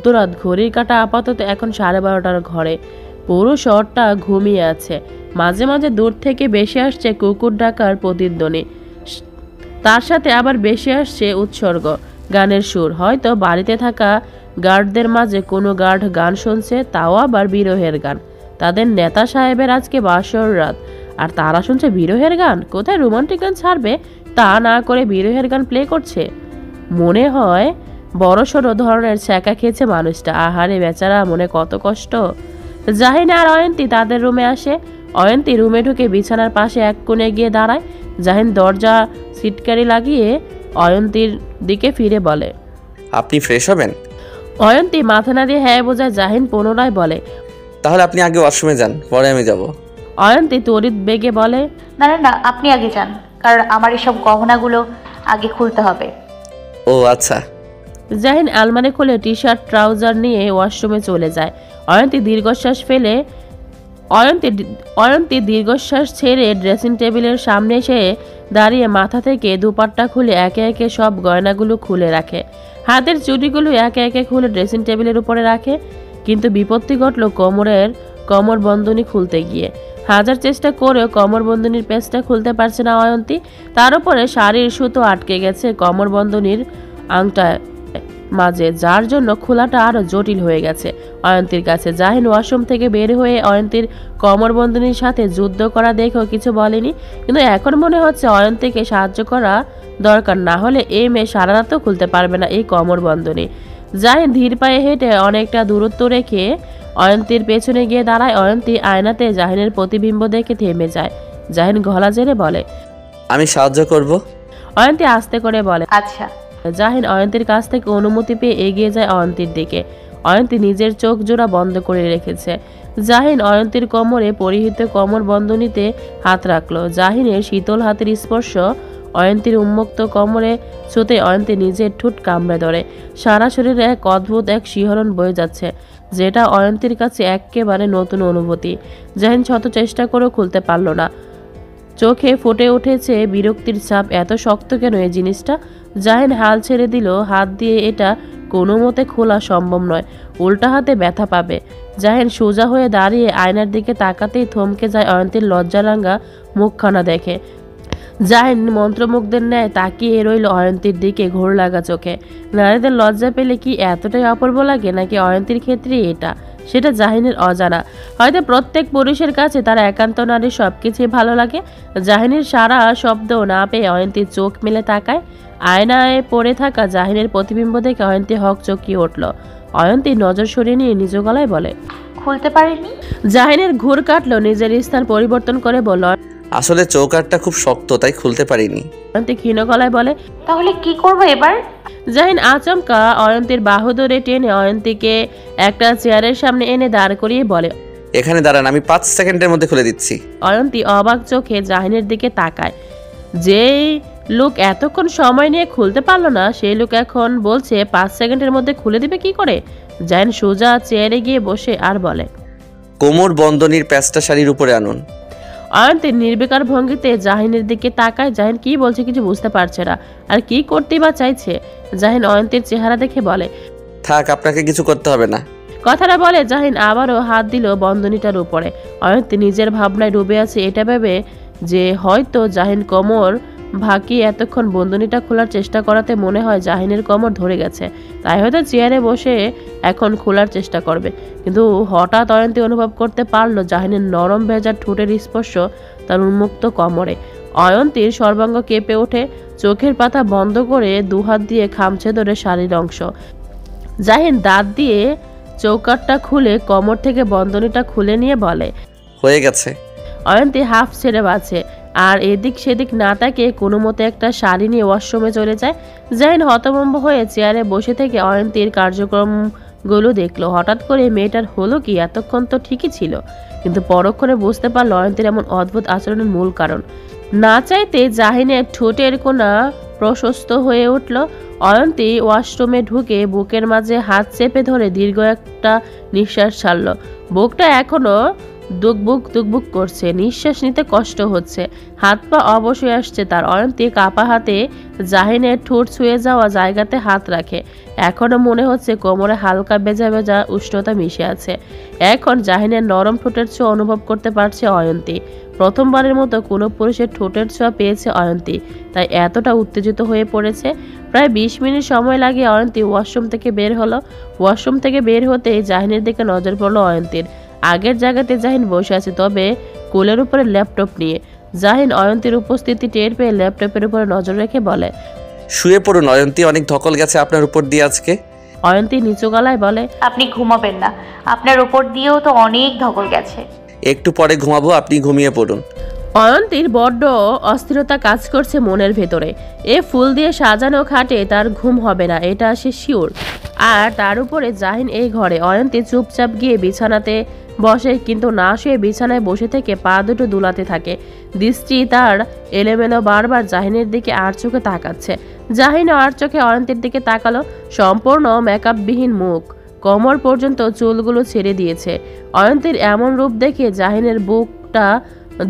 মধ্যরাত, ঘড়ির কাঁটা আপাতত এখন 12:30টার ঘরে। পুরো শহরটা ঘুমিয়ে আছে। মাঝে মাঝে দূর থেকে বেশি আসছে কুকুর ডাকার প্রতিধ্বনি, তার সাথে আবার বেশি আসছে উৎসর্গ, গানের সুর। হয়তো বাড়িতে থাকা গার্ডদের মাঝে কোনো গার্ড গান শুনছে, তাও আবার বিরহের গান। তাদের নেতা সাহেবের আজকে বাসর রাত, আর তারা শুনছে বিরহের গান। কোথায় রোমান্টিক গান ছাড়বে তা না করে বিরহের গান প্লে করছে। মনে হয় বড়সড় ধরনের ছ্যাঁকা খেয়েছে মানুষটা। আহারে বেচারা, মনে কত কষ্ট। জাহিন আর অয়ন্তী তাদের রুমে আসে। অয়ন্তী রুমে ঢুকে বিছানার পাশে এক কোণে গিয়ে দাঁড়ায়। জাহিন দরজা সিটকারি লাগিয়ে অয়ন্তীর দিকে ফিরে বলে, আপনি ফ্রেশ হবেন? অয়ন্তী মাথা নাড়িয়ে হ্যাঁ বোঝায়। জাহিন পুনরায় বলে, তাহলে আপনি আগে ওয়াশরুমে যান, পরে আমি যাব। অয়ন্তী তড়িৎ বেগে বলে, না না না, আপনি আগে যান, কারণ আমার এসব গহনাগুলো আগে খুলতে হবে। ও আচ্ছা। জাহিন আলমারি খুলে টি শার্ট ট্রাউজার নিয়ে ওয়াশরুমে চলে যায়। অয়ন্তী দীর্ঘশ্বাস ছেড়ে ড্রেসিং টেবিলের সামনে এসে দাঁড়িয়ে মাথা থেকে দুপাট্টা খুলে একে একে সব গয়নাগুলো খুলে রাখে। হাতের চুড়িগুলো একে একে খুলে ড্রেসিং টেবিলের উপরে রাখে। কিন্তু বিপত্তি ঘটল কোমর বন্ধনী খুলতে গিয়ে। হাজার চেষ্টা করেও কোমর বন্ধনীর পেঁচটা খুলতে পারছে না অয়ন্তী। তার উপরে শাড়ির সুতো আটকে গেছে কোমর বন্ধনীর আংটায় মাঝে, যার জন্য খোলাটা আরো জটিল হয়ে গেছে অয়ন্তীর কাছে। জাহিন ওয়াশরুম থেকে বের হয়ে অয়ন্তীর কোমরবন্ধনীর সাথে যুদ্ধ করা দেখেও কিছু বলেনি, কিন্তু এখন মনে হচ্ছে অয়ন্তীকে সাহায্য করা দরকার, না হলে এই মেয়ে সারা রাতও খুলতে পারবে না এই কোমরবন্ধনী। জাহিন ধীর পায়ে হেঁটে অনেকটা দূরত্ব রেখে অয়ন্তীর পেছনে গিয়ে দাঁড়ায়। অয়ন্তী আয়নাতে জাহিনের প্রতিবিম্ব দেখে থেমে যায়। জাহিন গলা জেরে বলে, আমি সাহায্য করব। অয়ন্তী আস্তে করে বলে, আচ্ছা। জাহিন অয়ন্তীর কাছ থেকে অনুমতি পেয়ে এগিয়ে যায় অয়ন্তীর দিকে। অয়ন্তী নিজের চোখ জোড়া বন্ধ করে রেখেছে। জাহিন অয়ন্তীর কোমরে পরিহিত কোমর বন্ধনীতে হাত রাখলো। জাহিনের শীতল হাতের স্পর্শ অয়ন্তীর উন্মুক্ত কোমরে ছুঁতে অয়ন্তী নিজের ঠোঁট কামড়ে ধরে। সারা শরীরে এক অদ্ভুত এক শিহরণ বয়ে যাচ্ছে, যেটা অয়ন্তীর কাছে একেবারে নতুন অনুভূতি। জাহিন শত চেষ্টা করেও খুলতে পারল না। চোখে ফুটে উঠেছে বিরক্তির ছাপ। এত শক্ত কেন এই জিনিসটা? জাহিন হাল ছেড়ে দিল। হাত দিয়ে এটা কোনো মতে খোলা সম্ভব নয়, উল্টা হাতে ব্যথা পাবে। জাহিন সোজা হয়ে দাঁড়িয়ে আয়নার দিকে তাকাতেই থমকে যায় অয়ন্তীর লজ্জারাঙ্গা মুখখানা দেখে। জাহিন মন্ত্রমুগ্ধের ন্যায় তাকিয়ে রইল অয়ন্তীর দিকে ঘোর লাগা চোখে। নারীদের লজ্জা পেলে কি এতটাই অপূর্ব লাগে, নাকি অয়ন্তীর ক্ষেত্রে এটা? সেটা জাহিনের অজানা। হয়তো প্রত্যেক পুরুষের কাছে তার একান্ত নারীর সবকিছুই ভালো লাগে। জাহিনের সারা শব্দ না পেয়ে অয়ন্তী চোখ মেলে তাকায়। আয়নায় পড়ে থাকা জাহিনের প্রতিবিম্ব দেখে অয়ন্তী হক চকিয়ে উঠল। অয়ন্তী নজর সরিয়ে নিয়ে নিজ গলায় বলে, খুলতে পারেনি? জাহিনের ঘুর কাটলো। নিজের স্থান পরিবর্তন করে বলল, আসলে চৌকাঠটা খুব শক্ত, তাই খুলতে পারিনি। অয়ন্তী ক্ষীণ গলায় বলে, তাহলে কি করব এবার? জাহিন আচমকা অয়ন্তীর বাহু ধরে টেনে অয়ন্তীকে একটা চেয়ারের সামনে এনে দাঁড় করিয়ে বলে, এখানে দাঁড়ান, আমি 5 সেকেন্ডের মধ্যে খুলে দিচ্ছি। অয়ন্তী অবাক চোখে জাহিনের দিকে তাকায়। যেই লোক এতক্ষণ সময় নিয়ে খুলতে পারলো না, সেই লোক এখন বলছে 5 সেকেন্ডের মধ্যে খুলে দিবে কি করে? জাহিন সোজা চেয়ারে গিয়ে বসে আর বলে, কোমর বন্ধনীর প্যাচটা শাড়ির উপরে আনুন। অয়ন্তী নির্বিকার ভঙ্গিতে জাহিনের দিকে তাকায়। জাহিন কি বলছে কিছু বুঝতে পারছে না, আর কি করতেই বা চাইছে। জাহিন অয়ন্তীর চেহারা দেখে বলে, থাক, আপনাকে কিছু করতে হবে না। কথাটা বলে জাহিন আবারও হাত দিল বন্ধনীটার উপরে। অয়ন্তী নিজের ভাবনায় ডুবে আছে, এটা ভেবে যে হয়তো জাহিন কোমর ভাকিয়ে এতক্ষণ বন্ধনীটা খোলার চেষ্টা করাতে মনে হয় জাহিনের কোমর ধরে গেছে, তাই হয়তো চেয়ারে বসে এখন খোলার চেষ্টা করবে। কিন্তু হঠাৎ অয়ন্তী অনুভব করতে পারলো জাহিনের নরম ভেজা ঠোঁটের স্পর্শ তার উন্মুক্ত কোমরে। অয়ন্তীর সর্বাঙ্গ কেঁপে ওঠে। চোখের পাতা বন্ধ করে দুহাত দিয়ে খামছে ধরে শাড়ির অংশ। জাহিন দাঁত দিয়ে চৌকাঠটা খুলে কোমর থেকে বন্ধনীটা খুলে নিয়ে বলে, হয়ে গেছে। অয়ন্তী হাফ ছেড়ে বাঁচে আর এদিক সেদিক না তাকিয়ে কোনো মতে একটা শাড়ি নিয়ে ওয়াশরুমে চলে যায়। জাহিন হতভম্ব হয়ে চেয়ারে বসে থেকে অয়ন্তীর কার্যক্রমগুলো দেখলো। হঠাৎ করে মেয়েটার হলো কি? এতক্ষণ তো ঠিকই ছিল, কিন্তু পরক্ষণে বুঝতে পারলো অয়ন্তীর এমন অদ্ভুত আচরণের মূল কারণ। না চাইতে জাহিনের ঠোঁটের কোণা প্রশস্ত হয়ে উঠল। অয়ন্তী ওয়াশরুমে ঢুকে বুকের মাঝে হাত চেপে ধরে দীর্ঘ একটা নিঃশ্বাস ছাড়ল। বুকটা এখনো দুকবুক করছে, নিঃশ্বাস নিতে কষ্ট হচ্ছে, হাত পা অবশ হয়ে আসছে তার। অয়ন্তী কাপা হাতে জাহিনের ঠোঁট ছুঁয়ে যাওয়া জায়গাতে হাত রাখে। এখনো মনে হচ্ছে কোমরে হালকা ভেজা ভেজা উষ্ণতা মিশে আছে। এখন জাহিনের নরম ঠোঁটের ছোঁয়া অনুভব করতে পারছে অয়ন্তী। প্রথমবারের মতো কোনো পুরুষের ঠোঁটের ছোঁয়া পেয়েছে অয়ন্তী, তাই এতটা উত্তেজিত হয়ে পড়েছে। প্রায় 20 মিনিট সময় লাগে অয়ন্তী ওয়াশরুম থেকে বের হলো। ওয়াশরুম থেকে বের হতেই জাহিনের দিকে নজর পড়লো অয়ন্তীর। আগের জায়গাতে জাহিন বসে আছে, তবে কোলের উপরে ল্যাপটপ নিয়ে। জাহিন অয়ন্তীর উপস্থিতি টের পেয়ে ল্যাপটপের উপরে নজর রেখে বলে, শুয়ে পড়ুন অয়ন্তী, অনেক ধকল গেছে আপনার উপর দিয়ে আজকে। অয়ন্তী নিচু গলায় বলে, আপনি ঘুমাবেন না? আপনার ওপর দিয়েও তো অনেক ধকল গেছে। একটু পরে ঘুমাবো, আপনি ঘুমিয়ে পড়ুন। অয়ন্তীর বড্ড অস্থিরতা কাজ করছে মনের ভেতরে। এ ফুল দিয়ে সাজানো খাটে তার ঘুম হবে না, এটা সে শিওর। আর তার উপরে জাহিন এই ঘরে। অয়ন্তী চুপচাপ গিয়ে বিছানাতে বসে, কিন্তু না শুয়ে বিছানায় বসে থেকে পা দুটো দুলাতে থাকে। দৃষ্টি তার এলোমেলো, বারবার জাহিনের দিকে আর চোখে তাকাচ্ছে। জাহিনও আর চোখে অয়ন্তীর দিকে তাকালো। সম্পূর্ণ মেকআপবিহীন মুখ, কোমর পর্যন্ত চুলগুলো ছেড়ে দিয়েছে। অয়ন্তীর এমন রূপ দেখে জাহিনের বুকটা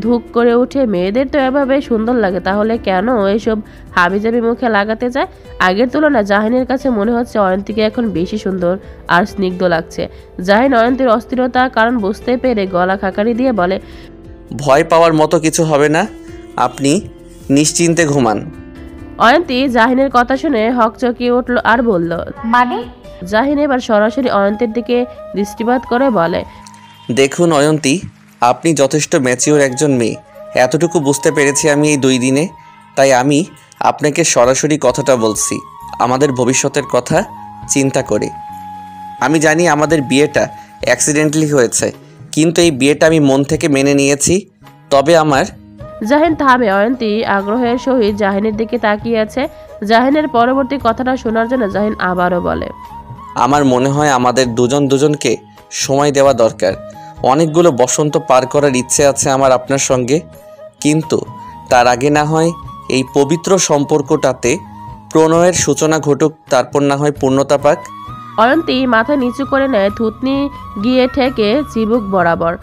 ধুক করে উঠে। মেয়েদের তো এভাবে সুন্দর লাগে, তাহলে কেন এইসব হাবিজাবি মুখে লাগাতে যায়? আগের তুলনায় জাহিনের কাছে মনে হচ্ছে অয়ন্তীকে এখন বেশি সুন্দর আর স্নিগ্ধ লাগছে। জাহিন অয়ন্তীর অস্থিরতা কারণ বুঝতে পেরে গলা খাকারি দিয়ে বলে, ভয় পাওয়ার মতো কিছু হবে না, আপনি নিশ্চিন্তে ঘুমান। অয়ন্তী জাহিনের কথা শুনে হকচকিয়ে উঠল আর বলল, মানে? জাহিন এবার সরাসরি অয়ন্তীর দিকে দৃষ্টিপাত করে বলে, দেখুন অয়ন্তী, আপনি যথেষ্ট ম্যাচিওর একজন মেয়ে, এতটুকু বুঝতে পেরেছি আমি এই 2 দিনে। তাই আমি আপনাকে সরাসরি কথাটা বলছি, আমাদের ভবিষ্যতের কথা চিন্তা করে। আমি জানি আমাদের বিয়েটা অ্যাক্সিডেন্টালি হয়েছে, কিন্তু এই বিয়েটা আমি মন থেকে মেনে নিয়েছি। তবে আমার জাহিন থামে। অয়ন্তী আগ্রহের সহিত জাহিনের দিকে তাকিয়ে আছে। জাহিনের পরবর্তী কথাটা শোনার জন্য জাহিন আবারও বলে, আমার মনে হয় আমাদের দুজনকে সময় দেওয়া দরকার। অনেকগুলো বসন্ত পার করার ইচ্ছে আছে আমার আপনার সঙ্গে, কিন্তু তার আগে না হয় এই পবিত্র সম্পর্কটাতে প্রণয়ের সূচনা ঘটুক, তারপর না হয় পূর্ণতা পাক। অয়ন্তী মাথা নিচু করে নেয়, থুতনি গিয়ে ঠেকে চিবুক বরাবর।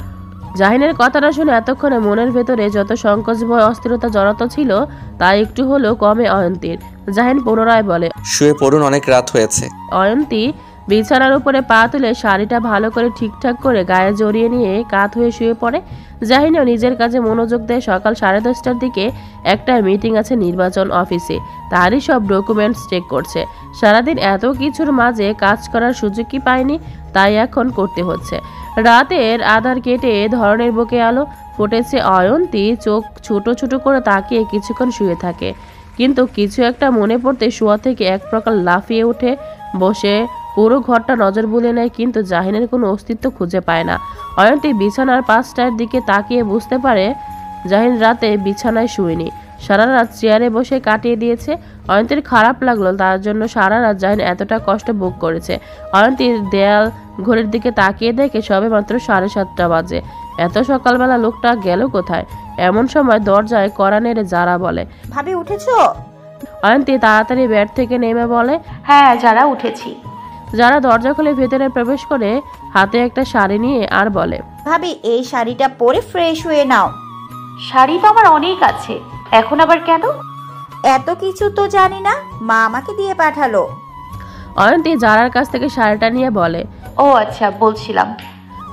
জাহিনের কথাটা শুনে এতক্ষণে মনের ভেতরে যত সংকোচ ভয় অস্থিরতা জড়াতো ছিল তা একটু হলেও কমে অয়ন্তীর। জাহিন পুনরায় বলে, শুয়ে পড়ুন, অনেক রাত হয়েছে। অয়ন্তী বিছানার উপরে পা তুলে শাড়িটা ভালো করে ঠিকঠাক করে গায়ে জড়িয়ে নিয়ে কাত হয়ে শুয়ে পড়ে। জাহিনও নিজের কাজে মনোযোগ দেয়। সকাল 10:30টার দিকে একটা মিটিং আছে নির্বাচন অফিসে, তারই সব ডকুমেন্টস চেক করছে। সারাদিন এত কিছুর মাঝে কাজ করার সুযোগ কি পায়নি, তাই এখন করতে হচ্ছে। রাতের আধার কেটে ধরনের বুকে আলো ফুটেছে। অয়ন্তী চোখ ছোট ছোট করে তাকিয়ে কিছুক্ষণ শুয়ে থাকে, কিন্তু কিছু একটা মনে পড়তে শোয়া থেকে এক প্রকার লাফিয়ে উঠে বসে পুরো ঘরটা নজর বুলিয়ে নেয়, কিন্তু জাহিনের কোনো অস্তিত্ব খুঁজে পায় না। অয়ন্তী বিছানার পাশটার দিকে তাকিয়ে বুঝতে পারে জাহিন রাতে বিছানায় শুয়নি, সারা রাত চেয়ারে বসে কাটিয়ে দিয়েছে। অয়ন্তীর খারাপ লাগলো তার জন্য সারা রাত জাহিন এতটা কষ্ট ভোগ করেছে। অয়ন্তীর দেয়াল ঘড়ির দিকে তাকিয়ে দেখে সবে মাত্র 7:30 বাজে। এত সকালবেলা লোকটা গেল কোথায়? এমন সময় দরজায় কড়া নেড়ে যারা বলে, ভাবি উঠেছো? অয়ন্তী তাড়াতাড়ি বেড থেকে নেমে বলে, হ্যাঁ যারা, উঠেছি। যারা দরজা খুলে ভেতরে প্রবেশ করে হাতে একটা শাড়ি নিয়ে আর বলে, ভাবি এই শাড়িটা পরে ফ্রেশ হয়ে নাও। শাড়ি তো আমার অনেক আছে, এখন আবার কেন? এত কিছু তো জানি না, মা আমাকে দিয়ে পাঠালো। অয়ন্তী যারার কাছ থেকে শাড়িটা নিয়ে বলে, ও আচ্ছা, বলছিলাম।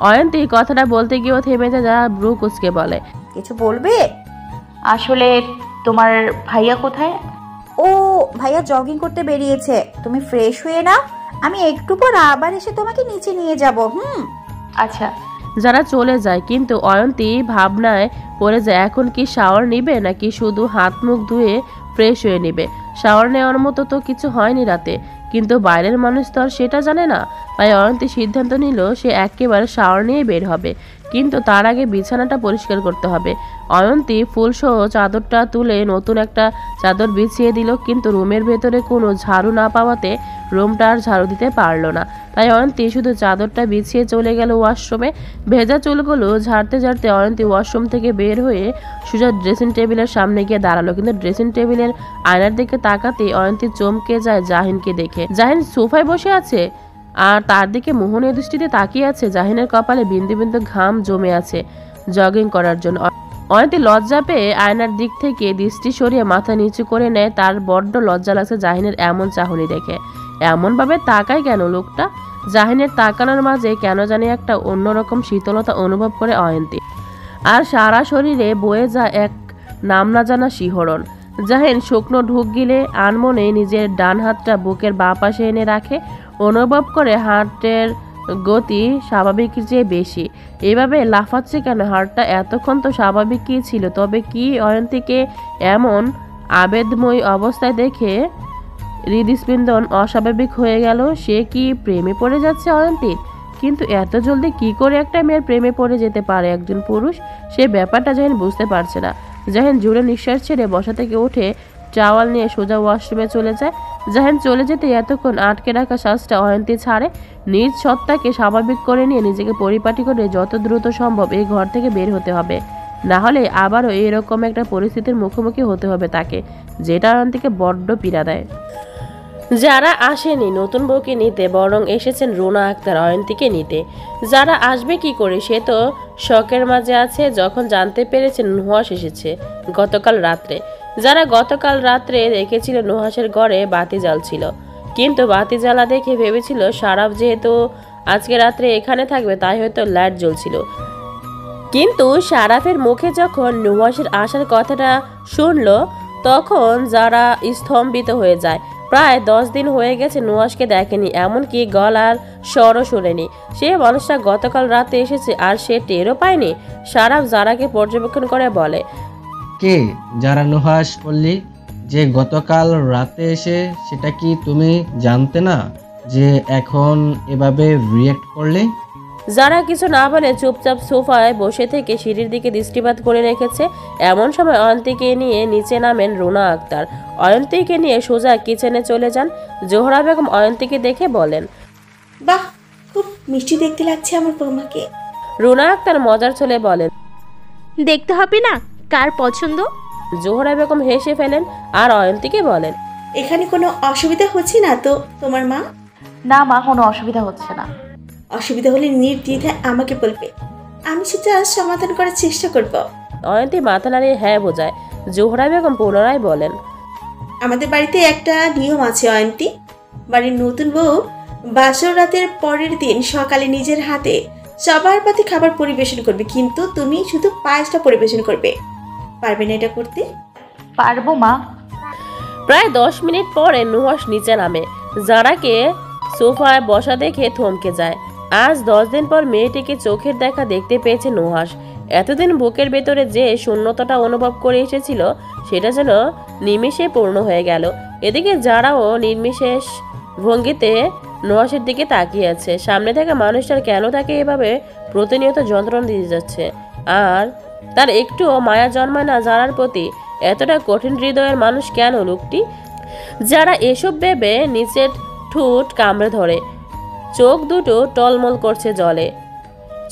অয়ন্তী কথাটা বলতে গিয়েও থেমে যায়। যারা ব্রু কুচকে বলে, কিছু বলবে? আসলে তোমার ভাইয়া কোথায়? ও ভাইয়া জগিং করতে বেরিয়েছে, তুমি ফ্রেশ হয়ে নাও, আমি একটু পর আবার এসে তোমাকে নিচে নিয়ে যাব। আচ্ছা। যারা চলে যায়, কিন্তু অয়ন্তী ভাবনায় পড়ে যায় এখন কি শাওয়ার নিবে নাকি শুধু হাত মুখ ধুয়ে ফ্রেশ হয়ে নিবে। শাওয়ার নেওয়ার মতো তো কিছু হয়নি রাতে, কিন্তু বাইরের মানুষ তো আর সেটা জানে না। তাই অয়ন্তী সিদ্ধান্ত নিল সে একেবারে শাওয়ার নিয়ে বের হবে, কিন্তু তার আগে বিছানাটা পরিষ্কার করতে হবে। অয়ন্তী ফুলসহ চাদরটা তুলে নতুন একটা চাদর বিছিয়ে দিল, কিন্তু রুমের ভেতরে কোনো ঝাড়ু না পাওয়াতে রুমটা আর ঝাড়ু দিতে পারলো না। তাই অয়ন্তী শুধু চাদরটা বিছিয়ে চলে গেল ওয়াশরুমে। ভেজা চুলগুলো ঝাড়তে ঝাড়তে অয়ন্তী ওয়াশরুম থেকে বের হয়ে সোজা ড্রেসিং টেবিলের সামনে গিয়ে দাঁড়ালো, কিন্তু ড্রেসিং টেবিলের আয়নার দিকে তাকাতে অয়ন্তী চমকে যায় জাহিনকে দেখে। জাহিন সোফায় বসে আছে, আর তার দিকে মোহনীয় দৃষ্টিতে তাকিয়ে আছে। জাহিনের কপালে বিন্দু বিন্দু ঘাম জমে আছে জগিং করার জন্য। অয়ন্তী লজ্জা পেয়ে আয়নার দিক থেকে দৃষ্টি সরিয়ে মাথা নিচু করে নেয়। তার বড্ড লজ্জা লাগছে জাহিনের এমন চাহনি দেখে। এমনভাবে তাকায় কেন লোকটা? জাহিনের তাকানোর মাঝে কেন জানি একটা অন্যরকম শীতলতা অনুভব করে অয়ন্তী, আর সারা শরীরে বয়ে যায় এক নাম না জানা শিহরণ। জাহিন শুকনো ঢুক গিলে আনমনে নিজের ডান হাতটা বুকের বাঁ পাশে এনে রাখে। অনুভব করে হার্টের গতি স্বাভাবিকের চেয়ে বেশি। এভাবে লাফাচ্ছে কেন? হার্টটা এতক্ষণ তো স্বাভাবিকই ছিল, তবে কি অয়ন্তীকে এমন আবেদময়ী অবস্থায় দেখে হৃদস্পন্দন অস্বাভাবিক হয়ে গেল? সে কি প্রেমে পড়ে যাচ্ছে অয়ন্তীর? কিন্তু এত জলদি কি করে একটা মেয়ের প্রেমে পড়ে যেতে পারে একজন পুরুষ? সে ব্যাপারটা জাহিন বুঝতে পারছে না। জাহিন জোরে নিঃশ্বাস ছেড়ে বসা থেকে উঠে টাওয়াল নিয়ে সোজা ওয়াশরুমে চলে যায়। জাহিন চলে যেতে এতক্ষণ আটকে রাখা শ্বাসটা অয়ন্তী ছাড়ে। নিজ সত্তাকে স্বাভাবিক করে নিয়ে নিজেকে পরিপাটি করে যত দ্রুত সম্ভব এই ঘর থেকে বের হতে হবে, না হলে আবারও এরকম একটা পরিস্থিতির মুখোমুখি হতে হবে তাকে, যেটা অয়ন্তীকে বড্ড পীড়া দেয়। যারা আসেনি নতুন বউকে নিতে, বরং এসেছেন রুনা আক্তার অয়ন্তীকে নিতে। যারা আসবে কি করে, সে তো শখের মাঝে আছে যখন জানতে পেরেছেন নুহাস এসেছে গতকাল রাত্রে। যারা গতকাল রাত্রে দেখেছিল নুহাসের ঘরে বাতি জ্বালছিল, কিন্তু বাতি জ্বালা দেখে ভেবেছিল সারাফ যেহেতু আজকে রাত্রে এখানে থাকবে তাই হয়তো লাইট জ্বলছিল। কিন্তু সারাফের মুখে যখন নুহাসের আসার কথাটা শুনল, তখন যারা স্তম্ভিত হয়ে যায়। প্রায় 10 দিন হয়ে গেছে নুহাসকে দেখেনি, এমনকি গলার স্বরও শুনেনি। সে মানুষটা গতকাল রাতে এসেছে আর সে টেরও পায়নি। সারাফ যারাকে পর্যবেক্ষণ করে বলে, কে যারা নুহাস বললি যে গতকাল রাতে এসে, সেটা কি তুমি জানতে না যে এখন এভাবে রিয়েক্ট করলে? যারা কিছু না বলে চুপচাপ সোফায় বসে থেকে সিঁড়ির দিকে দৃষ্টিপাত করে রেখেছে। এমন সময় অয়ন্তীকে নিয়ে নিচে নামেন রুনা আক্তার। অয়ন্তীকে নিয়ে সোজা কিচেনে চলে যান। জোহরা বেগম অয়ন্তীকে দেখে বলেন, বাহ, খুব মিষ্টি দেখতে লাগছে আমার বৌমাকে। রুনা আক্তার মজার ছলে বলেন, দেখতে হবে না কার পছন্দ। জোহরা বেগম হেসে ফেলেন আর অয়ন্তীকে বলেন, এখানে কোনো অসুবিধা হচ্ছে না তো তোমার মা? না মা, কোনো অসুবিধা হচ্ছে না। অসুবিধা হলে নির্দ্বিধায় আমাকে বলবে, আমি সেটা সমাধান করার চেষ্টা করব। অয়ন্তী মাথা নাড়িয়ে হ্যাঁ বোঝায়। জোহরা বেগম পুনরায় বলেন, আমাদের বাড়িতে একটা নিয়ম আছে অয়ন্তী, বাড়ির নতুন বউ বাসর রাতের পরের দিন সকালে নিজের হাতে সবার পাতে খাবার পরিবেশন করবে, কিন্তু তুমি শুধু পায়েসটা পরিবেশন করবে। পারবে না এটা করতে? পারবো মা। প্রায় 10 মিনিট পরে নুহাস নিচে নামে। যারাকে সোফায় বসা দেখে থমকে যায়। আজ 10 দিন পর মেয়েটিকে চোখের দেখা দেখতে পেয়েছে নুহাস। এতদিন বুকের ভেতরে যে শূন্যতাটা অনুভব করে এসেছিল, সেটা যেন নিমিষে পূর্ণ হয়ে গেল। এদিকে যারাও নির্বিশেষ ভঙ্গিতে নুহাসের দিকে তাকিয়ে আছে। সামনে থাকা মানুষটার কেন তাকে এভাবে প্রতিনিয়ত যন্ত্রণা দিয়ে যাচ্ছে, আর তার একটুও মায়া জন্মায় না যারার প্রতি? এতটা কঠিন হৃদয়ের মানুষ কেন লোকটি? যারা এসব ভেবে নিচের ঠোঁট কামড়ে ধরে, চোখ দুটো টলমল করছে জলে।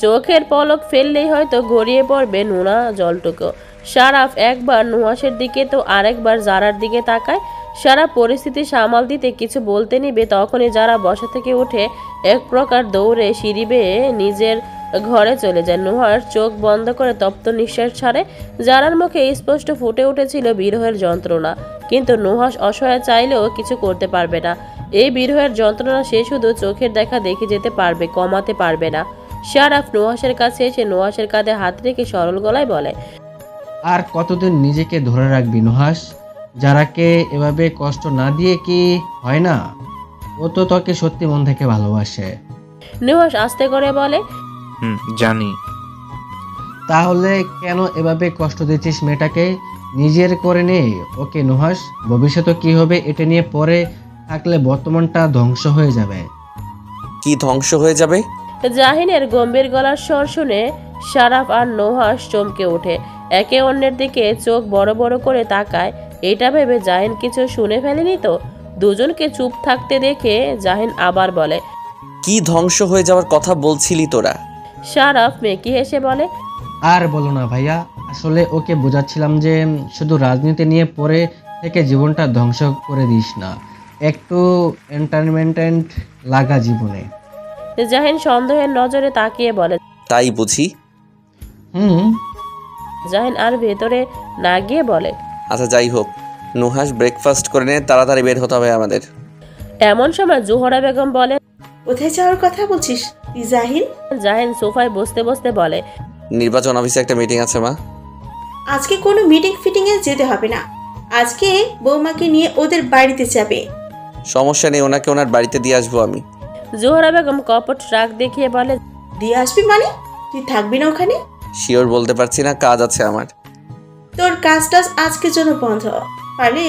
চোখের পলক ফেললেই হয়তো গড়িয়ে পড়বে নোনা জলটুকু। সারাফ একবার নুহাসের দিকে তো আরেকবার জারার দিকে তাকায়। সারা পরিস্থিতি সামাল দিতে কিছু বলতে নিবে, তখনই যারা বসা থেকে উঠে এক প্রকার দৌড়ে সিঁড়ি বেয়ে নিজের ঘরে চলে যায়। নুহাস চোখ বন্ধ করে তপ্ত নিঃশ্বাস ছাড়ে। যারার মুখে স্পষ্ট ফুটে উঠেছিল বিরহের যন্ত্রণা, কিন্তু নুহাস অসহায় চাইলেও কিছু করতে পারবে না। এই বিরহের যন্ত্রণা সে শুধু চোখের দেখা দেখে যেতে পারবে, কমাতে পারবে না। সারাফ নুহাসের কাছে এসে নুহাসের কাঁধে হাত রেখে সরল গলায় বলে, আর কতদিন নিজেকে ধরে রাখবি নুহাস? যারাকে এভাবে কষ্ট না দিয়ে কি হয় না? ও তো তোকে সত্যি মন থেকে ভালোবাসে। নুহাস আস্তে করে বলে, জানি। তাহলে কেন এভাবে কষ্ট দিচ্ছিস মেয়েটাকে? নিজের করে নে ওকে নুহাস। ভবিষ্যতে কি হবে এটা নিয়ে পরে থাকলে বর্তমানটা ধ্বংস হয়ে যাবে। কি ধ্বংস হয়ে যাবে? জাহিনের গম্ভীর গলার স্বর শুনে সারাফ আর নুহাস চমকে ওঠে। একে অন্যের দিকে চোখ বড় বড় করে তাকায়। এটা ভেবে জাহিন কিছু শুনে ফেলেনি তো? দুজনকে চুপ থাকতে দেখে জাহিন আবার বলে, কি ধ্বংস হয়ে যাওয়ার কথা বলছিলি তোরা? সারাফ মেকি হেসে বলে, আর বলো না ভাইয়া, আসলে ওকে বোঝাচ্ছিলাম যে শুধু রাজনীতি নিয়ে পরে থেকে জীবনটা ধ্বংস করে দিস না। একটু এন্টারটেনমেন্ট লাগা জীবনে। জাহিন সন্দেহের নজরে তাকিয়ে বলে। তাই বুঝি? হুম। জাহিন আর ভেতরে না গিয়ে বলে। আচ্ছা যাই হোক, নুহাস ব্রেকফাস্ট করে নিয়ে তাড়াতাড়ি বের হতে হবে আমাদের। এমন সময় জোহরা বেগম বলে। কোথায় যাওয়ার কথা বলছিস তুই জাহিন? জাহিন সোফায় বসতে বসতে বলে। নির্বাচন অফিসে একটা মিটিং আছে মা। আজকে কোনো মিটিং ফিটিংয়ে যেতে হবে না, আজকে বৌমাকে নিয়ে ওদের বাড়িতে যাবে। সমস্যা নেই, ওনাকে ওনার বাড়িতে দিয়ে আসবো আমি। জোহরা বেগম কপট রাগ দেখিয়ে বলে। দিয়ে আসবি মানে? তুই থাকবি না ওখানে? শিওর বলতে পারছি না, কাজ আছে আমার। তোর কাজটা আজকের জন্য বন্ধ, পারলে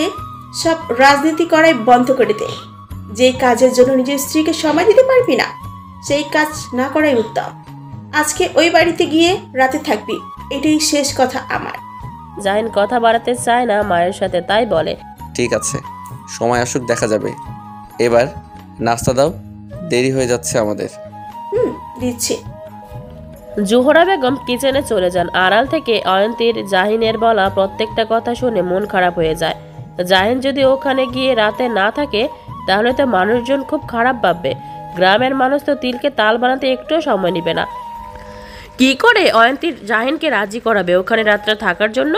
সব রাজনীতি করাই বন্ধ করে দে। যে কাজের জন্য নিজের স্ত্রীকে সময় দিতে পারবি না, সেই কাজ না করাই উত্তম। আজকে ওই বাড়িতে গিয়ে রাতে থাকবি, এটাই শেষ কথা আমার। জাহিন কথা বাড়াতে চায় না মায়ের সাথে, তাই বলে। ঠিক আছে, সময় আসুক দেখা যাবে। এবার নাস্তা দাও, দেরি হয়ে যাচ্ছে আমাদের। দিচ্ছি। জোহরা বেগম কিচেনে চলে যান। আড়াল থেকে অয়ন্তীর জাহিনের বলা প্রত্যেকটা কথা শুনে মন খারাপ হয়ে যায়। জাহিন যদি ওখানে গিয়ে রাতে না থাকে তাহলে তো মানুষজন খুব খারাপ ভাববে। গ্রামের মানুষ তো তিলকে তাল বানাতে একটুও সময় নেবে না। কি করে অয়ন্তীর জাহিনকে রাজি করাবে ওখানে রাতটা থাকার জন্য?